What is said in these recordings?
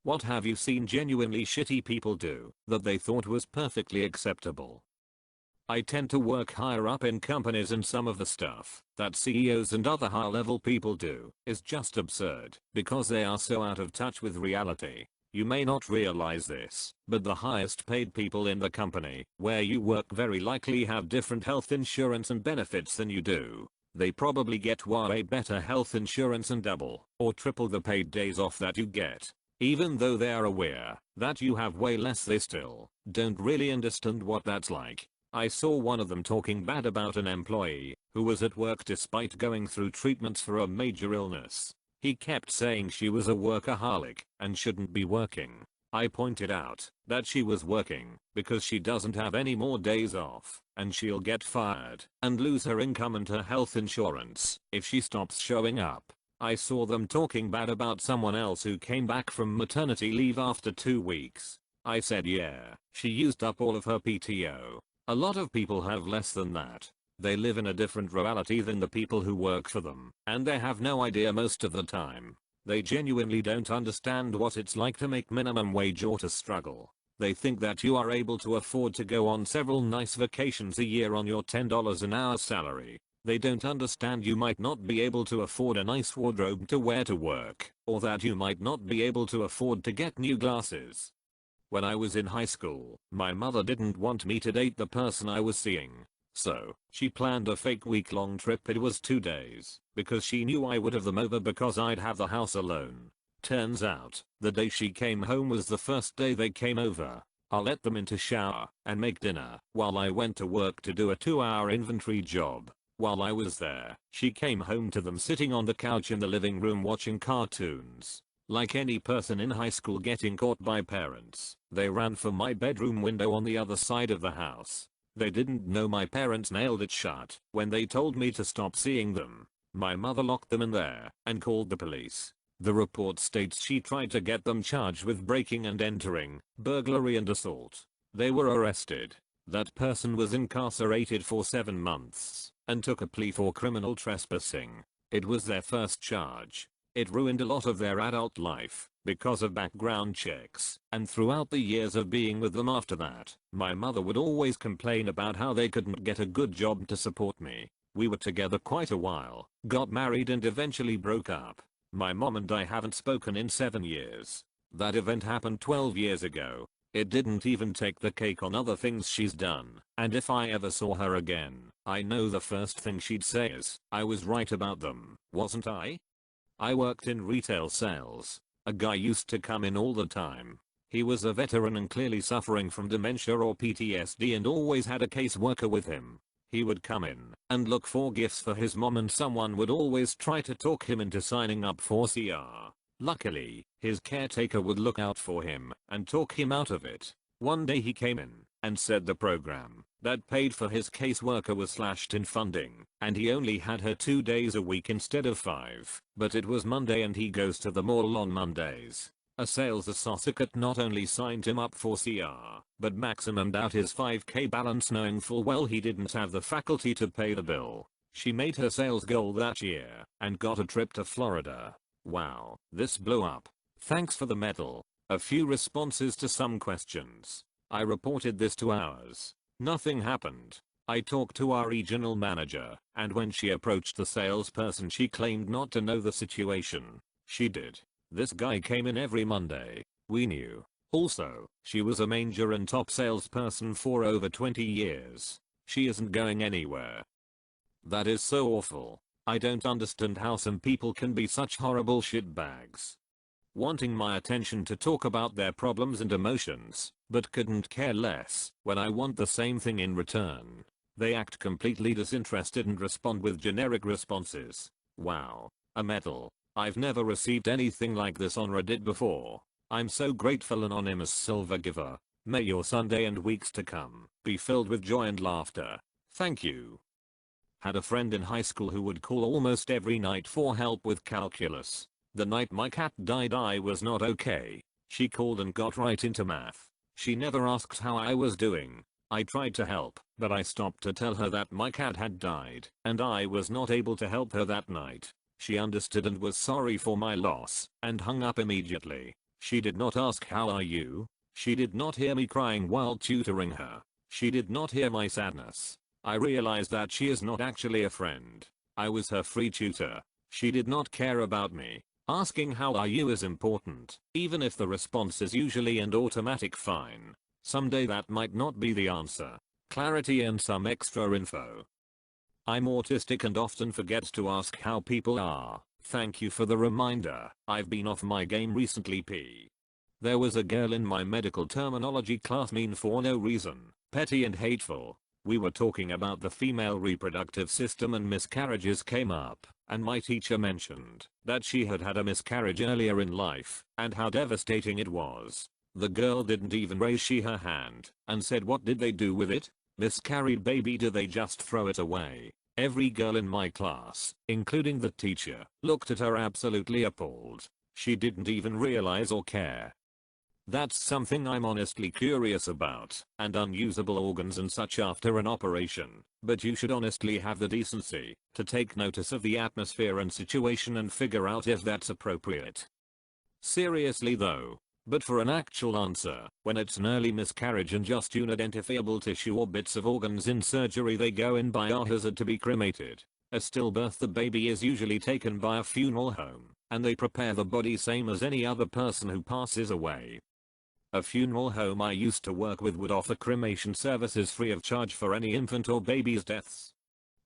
What have you seen genuinely shitty people do that they thought was perfectly acceptable? I tend to work higher up in companies, and some of the stuff that CEOs and other high level people do is just absurd because they are so out of touch with reality. You may not realize this, but the highest paid people in the company where you work very likely have different health insurance and benefits than you do. They probably get way better health insurance and double or triple the paid days off that you get. Even though they are aware that you have way less, they still don't really understand what that's like. I saw one of them talking bad about an employee who was at work despite going through treatments for a major illness. He kept saying she was a workaholic and shouldn't be working. I pointed out that she was working because she doesn't have any more days off, and she'll get fired and lose her income and her health insurance if she stops showing up. I saw them talking bad about someone else who came back from maternity leave after 2 weeks. I said yeah, she used up all of her PTO. A lot of people have less than that. They live in a different reality than the people who work for them, and they have no idea most of the time. They genuinely don't understand what it's like to make minimum wage or to struggle. They think that you are able to afford to go on several nice vacations a year on your $10 an hour salary. They don't understand you might not be able to afford a nice wardrobe to wear to work, or that you might not be able to afford to get new glasses. When I was in high school, my mother didn't want me to date the person I was seeing. So, she planned a fake week-long trip. It was 2 days, because she knew I would have them over because I'd have the house alone. Turns out, the day she came home was the first day they came over. I let them in to shower and make dinner while I went to work to do a 2-hour inventory job. While I was there, she came home to them sitting on the couch in the living room watching cartoons. Like any person in high school getting caught by parents, they ran for my bedroom window on the other side of the house. They didn't know my parents nailed it shut when they told me to stop seeing them. My mother locked them in there and called the police. The report states she tried to get them charged with breaking and entering, burglary and assault. They were arrested. That person was incarcerated for 7 months and took a plea for criminal trespassing. It was their first charge. It ruined a lot of their adult life because of background checks, and throughout the years of being with them after that, my mother would always complain about how they couldn't get a good job to support me. We were together quite a while, got married and eventually broke up. My mom and I haven't spoken in 7 years. That event happened 12 years ago. It didn't even take the cake on other things she's done, and if I ever saw her again, I know the first thing she'd say is, "I was right about them, wasn't I?" I worked in retail sales. A guy used to come in all the time. He was a veteran and clearly suffering from dementia or PTSD and always had a caseworker with him. He would come in and look for gifts for his mom, and someone would always try to talk him into signing up for CR. Luckily, his caretaker would look out for him and talk him out of it. One day he came in and said the program that paid for his caseworker was slashed in funding, and he only had her 2 days a week instead of 5. But it was Monday and he goes to the mall on Mondays. A sales associate not only signed him up for CR, but maximumed out his 5k balance knowing full well he didn't have the faculty to pay the bill. She made her sales goal that year and got a trip to Florida. Wow, this blew up. Thanks for the medal. A few responses to some questions. I reported this to ours. Nothing happened. I talked to our regional manager, and when she approached the salesperson she claimed not to know the situation. She did. This guy came in every Monday. We knew. Also, she was a manager and top salesperson for over 20 years. She isn't going anywhere. That is so awful. I don't understand how some people can be such horrible shitbags. Wanting my attention to talk about their problems and emotions, but couldn't care less when I want the same thing in return. They act completely disinterested and respond with generic responses. Wow. A medal. I've never received anything like this on Reddit before. I'm so grateful, anonymous silver giver. May your Sunday and weeks to come be filled with joy and laughter. Thank you. Had a friend in high school who would call almost every night for help with calculus. The night my cat died I was not okay. She called and got right into math. She never asked how I was doing. I tried to help, but I stopped to tell her that my cat had died, and I was not able to help her that night. She understood and was sorry for my loss, and hung up immediately. She did not ask how are you. She did not hear me crying while tutoring her. She did not hear my sadness. I realized that she is not actually a friend. I was her free tutor. She did not care about me. Asking how are you is important, even if the response is usually and automatic fine. Someday that might not be the answer. Clarity and some extra info. I'm autistic and often forget to ask how people are. Thank you for the reminder. I've been off my game recently. There was a girl in my medical terminology class mean for no reason, petty and hateful. We were talking about the female reproductive system and miscarriages came up, and my teacher mentioned that she had had a miscarriage earlier in life and how devastating it was. The girl didn't even raise her hand and said what did they do with it? Miscarried baby, do they just throw it away? Every girl in my class, including the teacher, looked at her absolutely appalled. She didn't even realize or care. That's something I'm honestly curious about, and unusable organs and such after an operation, but you should honestly have the decency to take notice of the atmosphere and situation and figure out if that's appropriate. Seriously though. But for an actual answer, when it's an early miscarriage and just unidentifiable tissue or bits of organs in surgery, they go in biohazard to be cremated. A stillbirth, the baby is usually taken by a funeral home, and they prepare the body same as any other person who passes away. A funeral home I used to work with would offer cremation services free of charge for any infant or baby's deaths.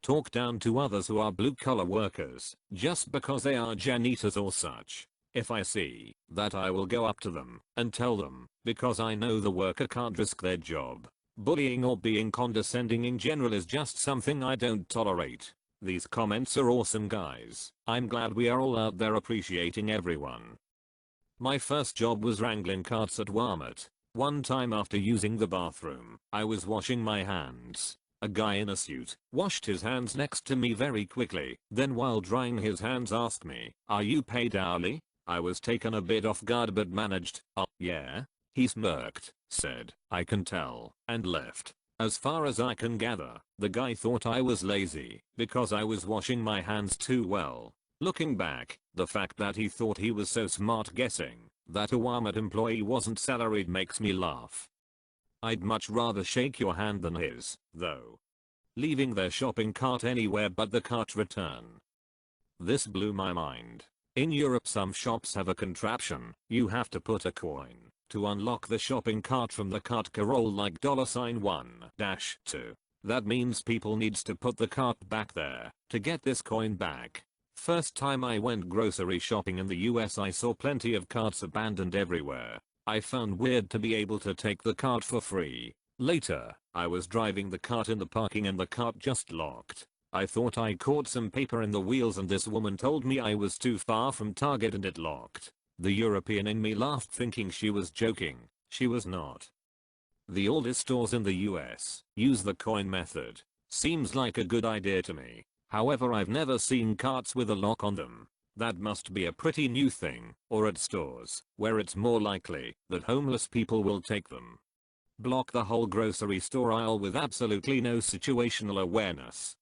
Talk down to others who are blue collar workers, just because they are janitors or such. If I see that, I will go up to them and tell them, because I know the worker can't risk their job. Bullying or being condescending in general is just something I don't tolerate. These comments are awesome, guys. I'm glad we are all out there appreciating everyone. My first job was wrangling carts at Walmart. One time after using the bathroom, I was washing my hands. A guy in a suit washed his hands next to me very quickly, then while drying his hands asked me, "Are you paid hourly?" I was taken a bit off guard but managed, "Oh, yeah?" He smirked, said, "I can tell," and left. As far as I can gather, the guy thought I was lazy because I was washing my hands too well. Looking back, the fact that he thought he was so smart guessing that a Walmart employee wasn't salaried makes me laugh. I'd much rather shake your hand than his, though. Leaving their shopping cart anywhere but the cart return. This blew my mind. In Europe, some shops have a contraption. You have to put a coin to unlock the shopping cart from the cart carol, like $1-2. That means people needs to put the cart back there to get this coin back. First time I went grocery shopping in the US, I saw plenty of carts abandoned everywhere. I found weird to be able to take the cart for free. Later, I was driving the cart in the parking and the cart just locked. I thought I caught some paper in the wheels and this woman told me I was too far from Target and it locked. The European in me laughed thinking she was joking. She was not. The oldest stores in the US use the coin method. Seems like a good idea to me. However, I've never seen carts with a lock on them. That must be a pretty new thing, or at stores where it's more likely that homeless people will take them. Block the whole grocery store aisle with absolutely no situational awareness.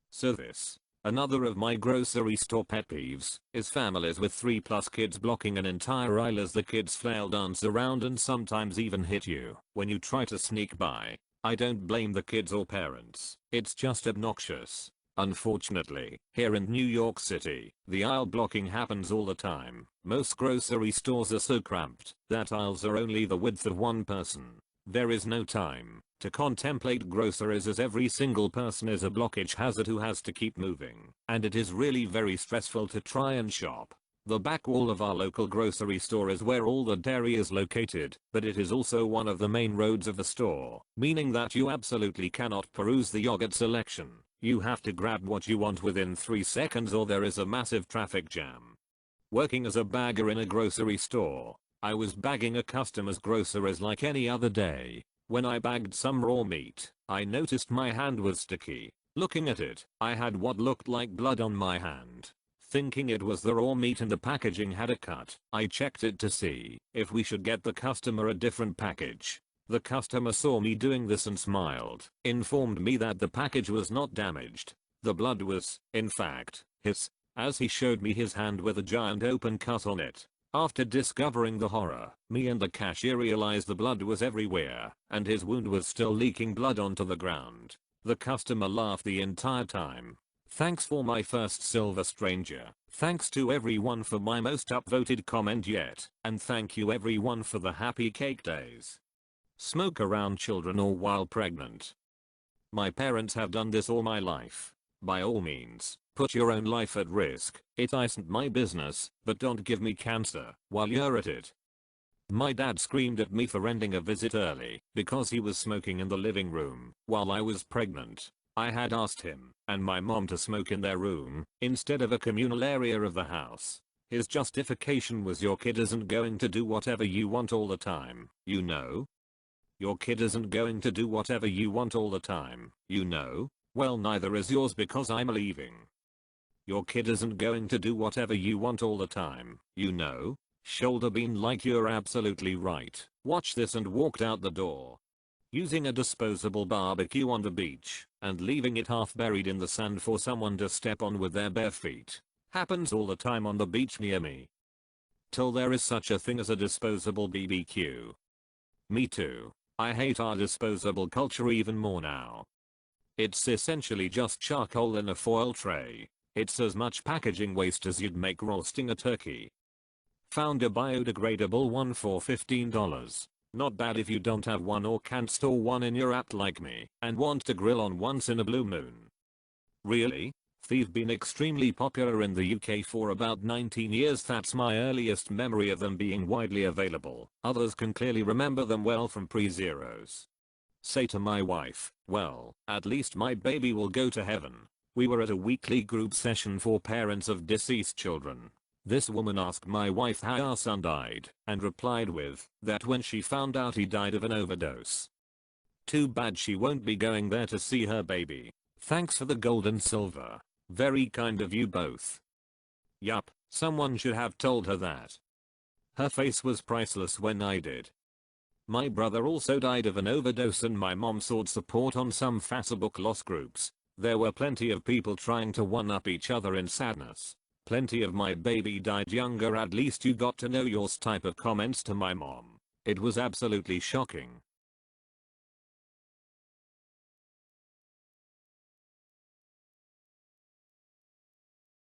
So this, another of my grocery store pet peeves, is families with 3+ kids blocking an entire aisle as the kids flail dance around and sometimes even hit you when you try to sneak by. I don't blame the kids or parents, it's just obnoxious. Unfortunately, here in New York City, the aisle blocking happens all the time. Most grocery stores are so cramped that aisles are only the width of one person. There is no time to contemplate groceries as every single person is a blockage hazard who has to keep moving, and it is really very stressful to try and shop. The back wall of our local grocery store is where all the dairy is located, but it is also one of the main roads of the store, meaning that you absolutely cannot peruse the yogurt selection. You have to grab what you want within 3 seconds or there is a massive traffic jam. Working as a bagger in a grocery store, I was bagging a customer's groceries like any other day. When I bagged some raw meat, I noticed my hand was sticky. Looking at it, I had what looked like blood on my hand. Thinking it was the raw meat and the packaging had a cut, I checked it to see if we should get the customer a different package. The customer saw me doing this and smiled, informed me that the package was not damaged. The blood was, in fact, his, as he showed me his hand with a giant open cut on it. After discovering the horror, me and the cashier realized the blood was everywhere, and his wound was still leaking blood onto the ground. The customer laughed the entire time. Thanks for my first silver stranger. Thanks to everyone for my most upvoted comment yet. And thank you everyone for the happy cake days. Smoke around children or while pregnant. My parents have done this all my life. By all means, put your own life at risk. It isn't my business, but don't give me cancer while you're at it. My dad screamed at me for ending a visit early because he was smoking in the living room while I was pregnant. I had asked him and my mom to smoke in their room instead of a communal area of the house. His justification was your kid isn't going to do whatever you want all the time, you know? Your kid isn't going to do whatever you want all the time, you know? Well, neither is yours because I'm leaving. Your kid isn't going to do whatever you want all the time, you know? Shoulder bean like you're absolutely right. Watch this and walked out the door. Using a disposable barbecue on the beach and leaving it half buried in the sand for someone to step on with their bare feet. Happens all the time on the beach near me. Till there is such a thing as a disposable BBQ. Me too. I hate our disposable culture even more now. It's essentially just charcoal in a foil tray. It's as much packaging waste as you'd make roasting a turkey. Found a biodegradable one for $15. Not bad if you don't have one or can't store one in your app like me and want to grill on once in a blue moon. Really? They've been extremely popular in the UK for about 19 years. That's my earliest memory of them being widely available. Others can clearly remember them well from pre-zeros. Say to my wife, well, at least my baby will go to heaven. We were at a weekly group session for parents of deceased children. This woman asked my wife how our son died and replied with that when she found out he died of an overdose. Too bad she won't be going there to see her baby. Thanks for the gold and silver. Very kind of you both. Yup, someone should have told her that. Her face was priceless when I did. My brother also died of an overdose and my mom sought support on some Facebook loss groups. There were plenty of people trying to one-up each other in sadness. Plenty of my baby died younger, at least you got to know yours type of comments to my mom. It was absolutely shocking.